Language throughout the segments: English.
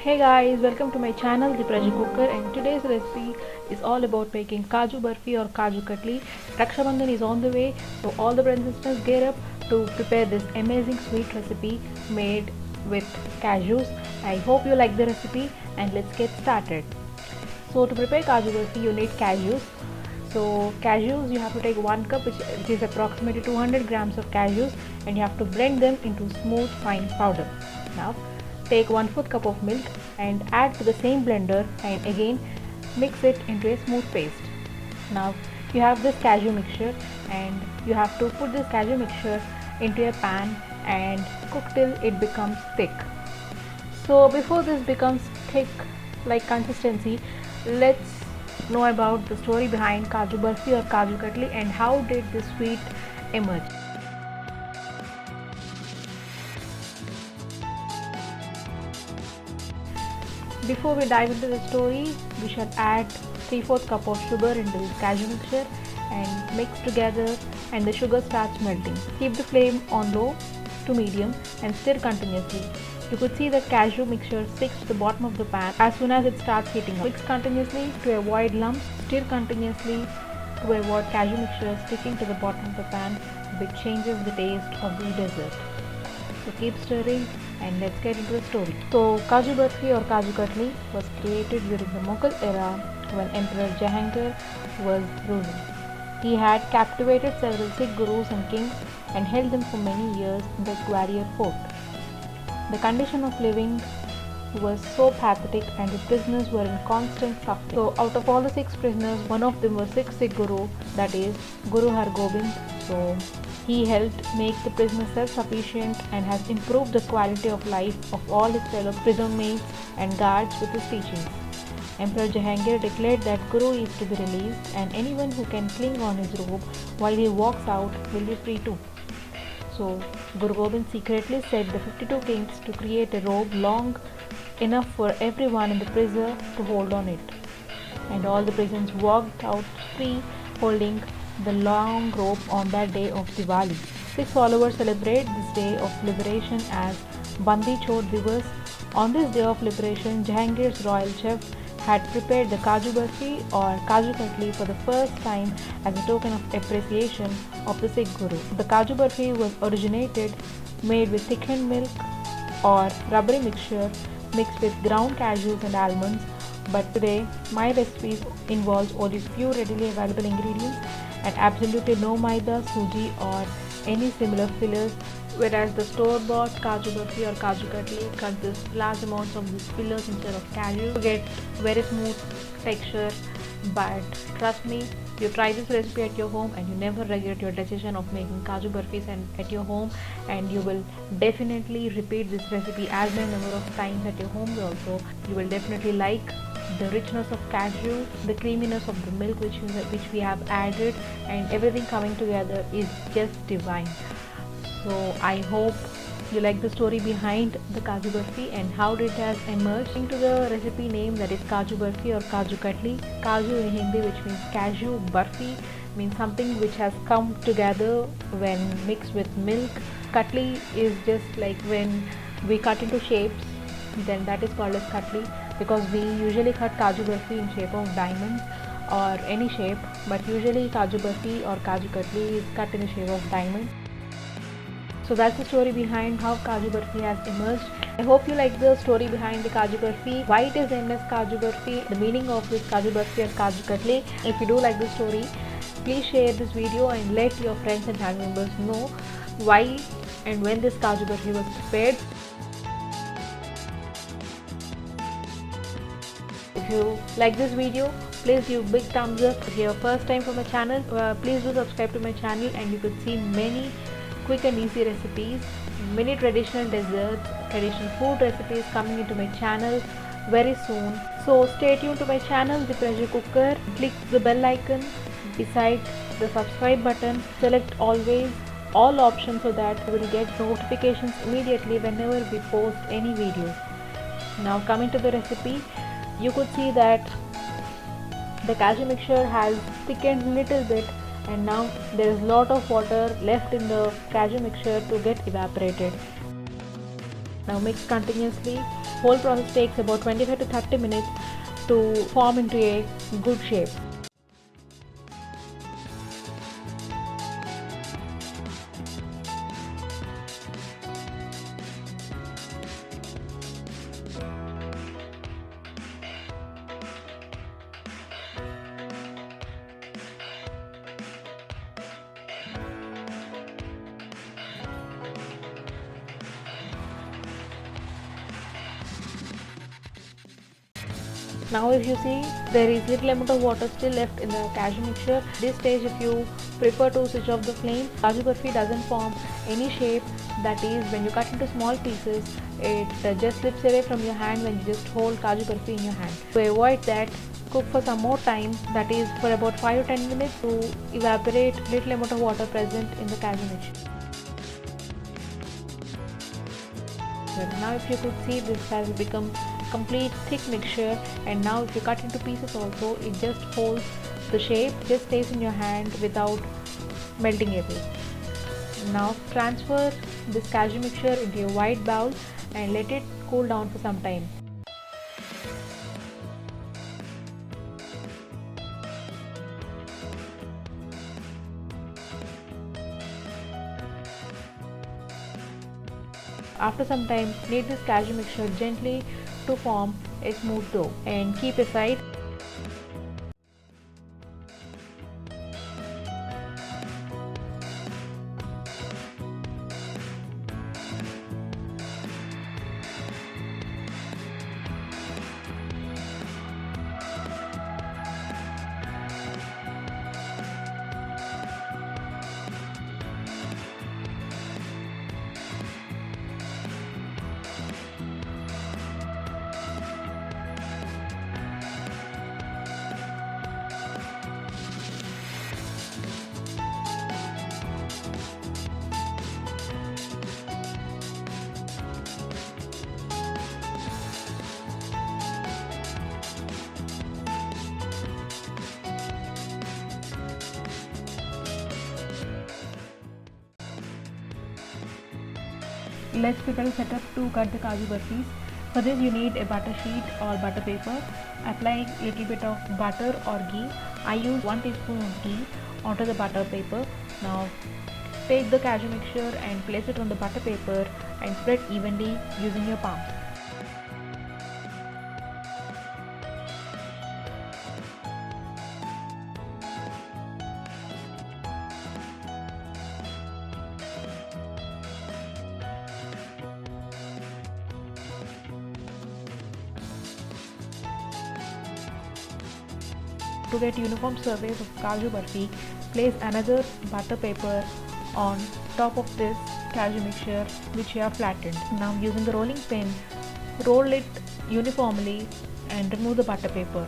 Hey guys, welcome to my channel The Pressure Cooker, and today's recipe is all about making Kaju Barfi or Kaju Katli. Raksha Bandhan is on the way, so all the brothers and sisters gear up to prepare this amazing sweet recipe made with cashews. I hope you like the recipe and let's get started. So to prepare Kaju Barfi you need cashews. So cashews, you have to take 1 cup, which is approximately 200 grams of cashews, and you have to blend them into smooth fine powder. Now take 1/4 cup of milk and add to the same blender and again mix it into a smooth paste. Now you have this cashew mixture and you have to put this cashew mixture into a pan and cook till it becomes thick. So before this becomes thick like consistency, let's know about the story behind Kaju Barfi or Kaju Katli and how did this sweet emerge. Before we dive into the story, we should add 3/4 cup of sugar into this cashew mixture and mix together, and the sugar starts melting. Keep the flame on low to medium and stir continuously. You could see the cashew mixture sticks to the bottom of the pan as soon as it starts heating up. Mix continuously to avoid lumps. Stir continuously to avoid cashew mixture sticking to the bottom of the pan, which changes the taste of the dessert. So keep stirring and let's get into the story. So Kaju Barfi or Kaju Katli was created during the Mughal era when Emperor Jahangir was ruling. He had captivated several Sikh gurus and kings and held them for many years in the Gwalior fort. The condition of living was so pathetic and the prisoners were in constant suffering. So out of all the 6 prisoners, one of them was Sikh Guru, that is Guru Har Gobind. So he helped make the prisoners self-sufficient and has improved the quality of life of all his fellow prison mates and guards with his teachings. Emperor Jahangir declared that Guru is to be released and anyone who can cling on his robe while he walks out will be free too. So Guru Gobind secretly set the 52 kings to create a robe long enough for everyone in the prison to hold on it. And all the prisoners walked out free holding the long rope on that day of Diwali. Sikh followers celebrate this day of liberation as Bandi Chhod Divas. On this day of liberation, Jahangir's royal chef had prepared the Kaju Barfi or Kaju Katli for the first time as a token of appreciation of the Sikh Guru. The Kaju Barfi was originated made with thickened milk or rubbery mixture mixed with ground cashews and almonds, but today my recipe involves only few readily available ingredients and absolutely no maida, suji or any similar fillers, whereas the store-bought Kaju Barfi or Kaju Katli consists large amounts of these fillers instead of cashews to get very smooth texture. But trust me, you try this recipe at your home and you never regret your decision of making Kaju Barfis at your home, and you will definitely repeat this recipe as many number of times at your home also. You will definitely like the richness of cashew, the creaminess of the milk which we have added, and everything coming together is just divine. So I hope you like the story behind the Kaju Barfi and how it has emerged into the recipe name, that is Kaju Barfi or Kaju Katli. Kaju in Hindi, which means cashew, Barfi means something which has come together when mixed with milk. Katli is just like when we cut into shapes, then that is called as Katli, because we usually cut Kaju Barfi in shape of diamonds or any shape, but usually Kaju Barfi or Kaju Katli is cut in the shape of diamonds. So that's the story behind how Kaju Barfi has emerged. I hope you like the story behind the Kaju Barfi, why it is named as Kaju Barfi, the meaning of this Kaju Barfi or Kaju Katli. If you do like the story, please share this video and let your friends and family members know why and when this Kaju Barfi was prepared. If you like this video, please give big thumbs up. If you are first time for my channel, please do subscribe to my channel and you could see many quick and easy recipes, many traditional desserts, traditional food recipes coming into my channel very soon. So stay tuned to my channel, The Pressure Cooker. Click the bell icon beside the subscribe button. Select always all options so that you will get notifications immediately whenever we post any videos. Now coming to the recipe, you could see that the cashew mixture has thickened little bit and now there is lot of water left in the cashew mixture to get evaporated. Now mix continuously. Whole process takes about 25 to 30 minutes to form into a good shape. Now if you see, there is little amount of water still left in the cashew mixture. This stage, if you prefer to switch off the flame, Kaju Barfi doesn't form any shape. That is, when you cut into small pieces, it just slips away from your hand when you just hold Kaju Barfi in your hand. To avoid that, cook for some more time, that is for about 5 to 10 minutes, to evaporate little amount of water present in the cashew mixture. Now if you could see, this has become complete thick mixture, and now if you cut into pieces also, it just holds the shape, just stays in your hand without melting away. Now transfer this cashew mixture into a wide bowl and let it cool down for some time. After some time, knead this cashew mixture gently to form a smooth dough and keep aside. Let's prepare a setup to cut the Kaju Barfis. For this you need a butter sheet or butter paper. Apply little bit of butter or ghee. I use 1 teaspoon of ghee onto the butter paper. Now take the cashew mixture and place it on the butter paper and spread evenly using your palm. To get uniform surface of Kaju Barfi, place another butter paper on top of this cashew mixture which you have flattened. Now using the rolling pin, roll it uniformly and remove the butter paper.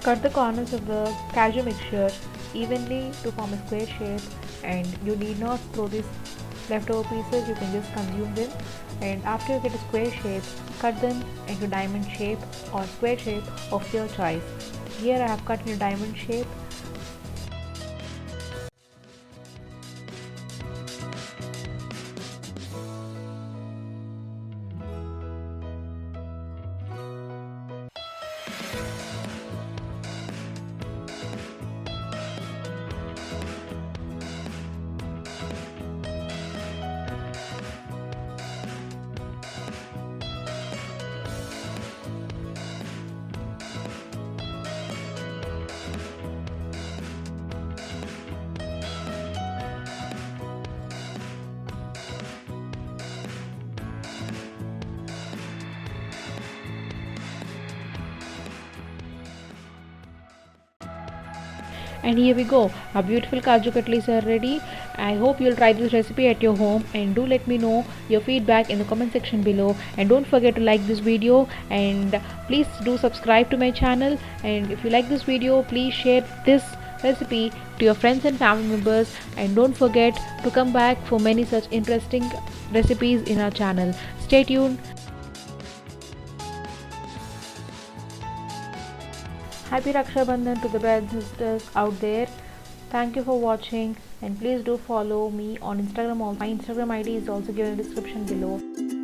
Cut the corners of the cashew mixture evenly to form a square shape, and you need not throw these leftover pieces, you can just consume them. And after you get a square shape, cut them into diamond shape or square shape of your choice. Here I have cut in a diamond shape. And here we go, our beautiful kaju katlis are ready. I hope you'll try this recipe at your home, and do let me know your feedback in the comment section below. And don't forget to like this video, and please do subscribe to my channel. And if you like this video, please share this recipe to your friends and family members, and don't forget to come back for many such interesting recipes in our channel. Stay tuned. Happy Raksha Bandhan to the brothers and sisters out there. Thank you for watching, and please do follow me on Instagram. My Instagram ID is also given in the description below.